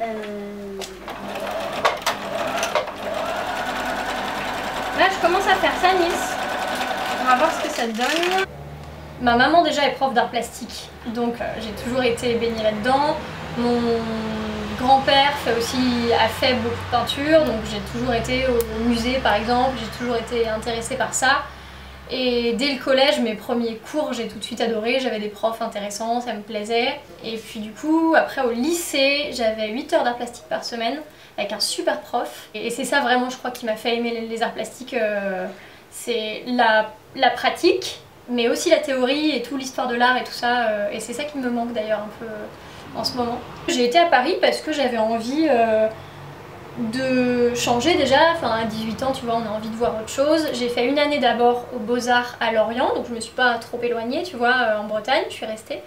Là, je commence à faire ça, Nice. On va voir ce que ça donne. Ma maman déjà est prof d'art plastique, donc j'ai toujours été baignée là-dedans. Mon grand-père a fait beaucoup de peinture, donc j'ai toujours été au musée par exemple, j'ai toujours été intéressée par ça. Et dès le collège, mes premiers cours, j'ai tout de suite adoré, j'avais des profs intéressants, ça me plaisait. Et puis du coup, après au lycée, j'avais 8 heures d'art plastique par semaine avec un super prof. Et c'est ça vraiment, je crois, qui m'a fait aimer les arts plastiques, c'est la pratique, mais aussi la théorie et tout l'histoire de l'art et tout ça, et c'est ça qui me manque d'ailleurs un peu en ce moment. J'ai été à Paris parce que j'avais envie de changer déjà, enfin à 18 ans tu vois on a envie de voir autre chose. J'ai fait une année d'abord aux Beaux-Arts à Lorient, donc je me suis pas trop éloignée tu vois, en Bretagne, je suis restée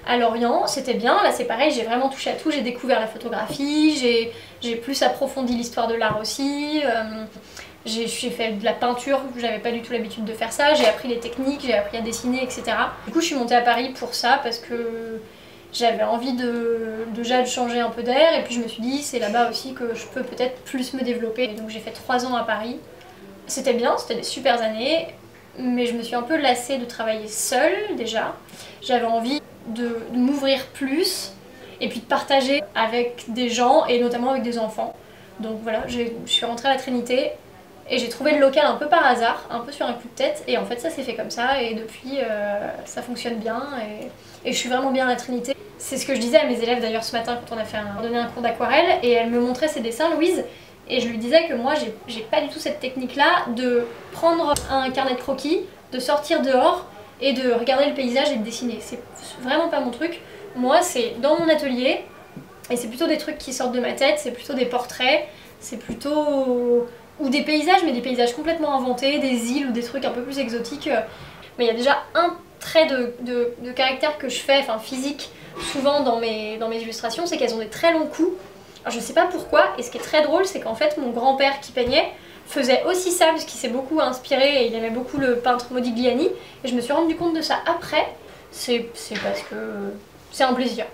à Lorient, c'était bien, là c'est pareil, j'ai vraiment touché à tout, j'ai découvert la photographie, j'ai plus approfondi l'histoire de l'art aussi. J'ai fait de la peinture, j'avais pas du tout l'habitude de faire ça, j'ai appris les techniques, j'ai appris à dessiner, etc. Du coup je suis montée à Paris pour ça, parce que j'avais envie déjà de changer un peu d'air, et puis je me suis dit c'est là-bas aussi que je peux peut-être plus me développer. Et donc j'ai fait 3 ans à Paris. C'était bien, c'était des super années, mais je me suis un peu lassée de travailler seule déjà. J'avais envie de m'ouvrir plus, et puis de partager avec des gens, et notamment avec des enfants. Donc voilà, je suis rentrée à la Trinité, et j'ai trouvé le local un peu par hasard, un peu sur un coup de tête, et en fait ça s'est fait comme ça, et depuis ça fonctionne bien, et je suis vraiment bien à la Trinité. C'est ce que je disais à mes élèves d'ailleurs ce matin quand on a donné un cours d'aquarelle, et elle me montrait ses dessins, Louise, et je lui disais que moi j'ai pas du tout cette technique là de prendre un carnet de croquis, de sortir dehors et de regarder le paysage et de dessiner. C'est vraiment pas mon truc. Moi c'est dans mon atelier, et c'est plutôt des trucs qui sortent de ma tête, c'est plutôt des portraits, c'est plutôt... ou des paysages, mais des paysages complètement inventés, des îles ou des trucs un peu plus exotiques. Mais il y a déjà un trait de caractère que je fais, enfin physique, souvent dans mes illustrations, c'est qu'elles ont des très longs coups. Alors je sais pas pourquoi, et ce qui est très drôle, c'est qu'en fait mon grand-père qui peignait faisait aussi ça, parce qu'il s'est beaucoup inspiré et il aimait beaucoup le peintre Modigliani, et je me suis rendu compte de ça après. C'est parce que c'est un plaisir.